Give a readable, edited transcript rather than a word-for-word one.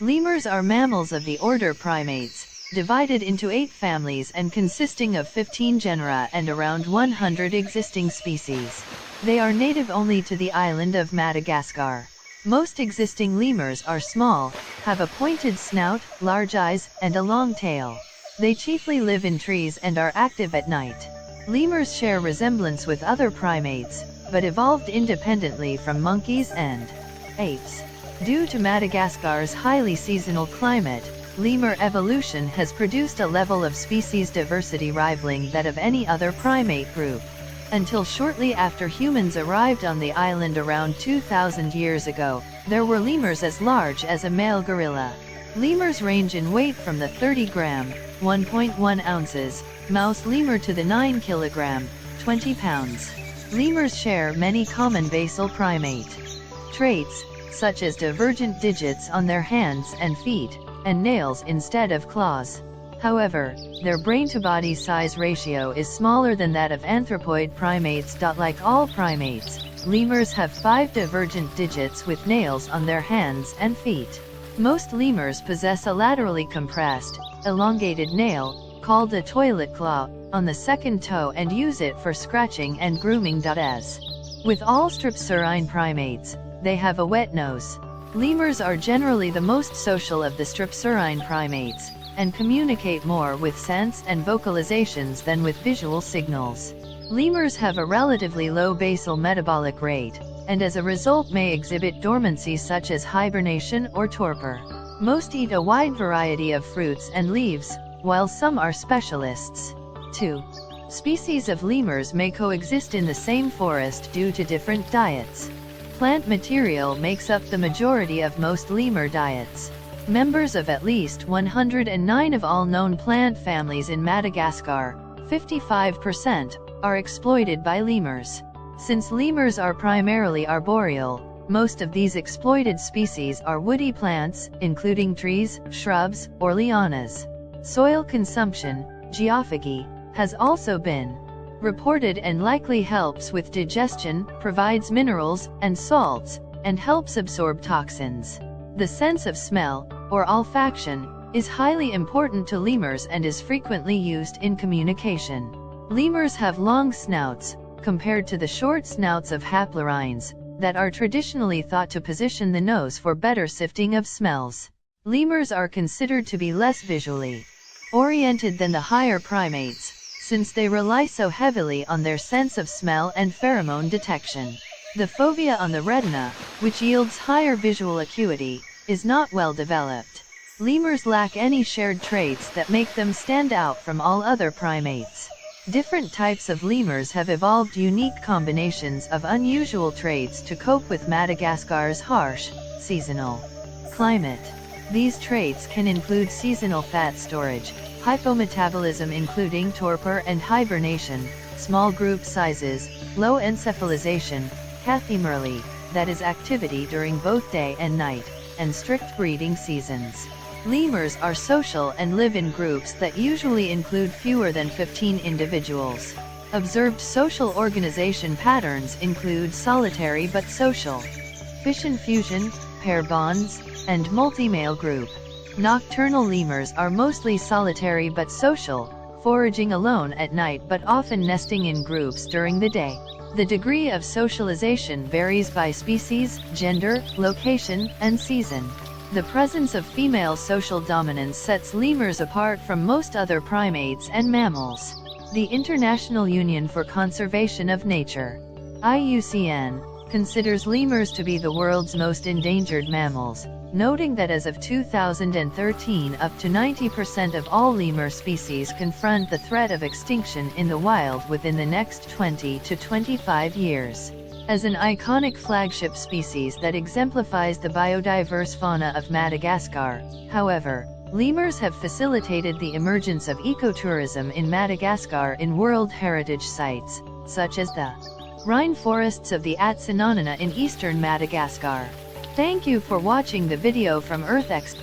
Lemurs are mammals of the order Primates, divided into 8 families and consisting of 15 genera and around 100 existing species. They are native only to the island of Madagascar. Most existing lemurs are small, have a pointed snout, large eyes, and a long tail. They chiefly live in trees and are active at night. Lemurs share resemblance with other primates, but evolved independently from monkeys and apes. Due to Madagascar's highly seasonal climate, lemur evolution has produced a level of species diversity rivaling that of any other primate group. Until shortly after humans arrived on the island around 2,000 years ago, there were lemurs as large as a male gorilla. Lemurs range in weight from the 30-gram, 1.1 ounces, mouse lemur to the 9-kilogram, 20 pounds. Lemurs share many common basal primate traits, such as divergent digits on their hands and feet, and nails instead of claws. However, their brain-to-body size ratio is smaller than that of anthropoid primates. Like all primates, lemurs have 5 divergent digits with nails on their hands and feet. Most lemurs possess a laterally compressed, elongated nail, called a toilet claw, on the second toe and use it for scratching and grooming. As with all strepsirrhine primates, they have a wet nose. Lemurs are generally the most social of the strepsirrhine primates, and communicate more with sense and vocalizations than with visual signals. Lemurs have a relatively low basal metabolic rate, and as a result may exhibit dormancy such as hibernation or torpor. Most eat a wide variety of fruits and leaves, while some are specialists. 2. Species of lemurs may coexist in the same forest due to different diets. Plant material makes up the majority of most lemur diets. Members of at least 109 of all known plant families in Madagascar, 55%, are exploited by lemurs. Since lemurs are primarily arboreal, most of these exploited species are woody plants, including trees, shrubs, or lianas. Soil consumption, geophagy, has also been reported and likely helps with digestion, provides minerals and salts, and helps absorb toxins. The sense of smell, or olfaction, is highly important to lemurs and is frequently used in communication. Lemurs have long snouts, compared to the short snouts of haplorhines, that are traditionally thought to position the nose for better sifting of smells. Lemurs are considered to be less visually oriented than the higher primates, since they rely so heavily on their sense of smell and pheromone detection. The fovea on the retina, which yields higher visual acuity, is not well developed. Lemurs lack any shared traits that make them stand out from all other primates. Different types of lemurs have evolved unique combinations of unusual traits to cope with Madagascar's harsh, seasonal climate. These traits can include seasonal fat storage, hypometabolism including torpor and hibernation, small group sizes, low encephalization, kathymerly, that is activity during both day and night, and strict breeding seasons. Lemurs are social and live in groups that usually include fewer than 15 individuals. Observed social organization patterns include solitary but social, fission fusion, pair bonds, and multi-male group. Nocturnal lemurs are mostly solitary but social, foraging alone at night but often nesting in groups during the day. The degree of socialization varies by species, gender, location, and season. The presence of female social dominance sets lemurs apart from most other primates and mammals. The International Union for Conservation of Nature, IUCN, considers lemurs to be the world's most endangered mammals, noting that as of 2013 up to 90% of all lemur species confront the threat of extinction in the wild within the next 20 to 25 years. As an iconic flagship species that exemplifies the biodiverse fauna of Madagascar, however, lemurs have facilitated the emergence of ecotourism in Madagascar in World Heritage Sites, such as the Rhine forests of the Atsinanana in eastern Madagascar. Thank you for watching the video from EarthX.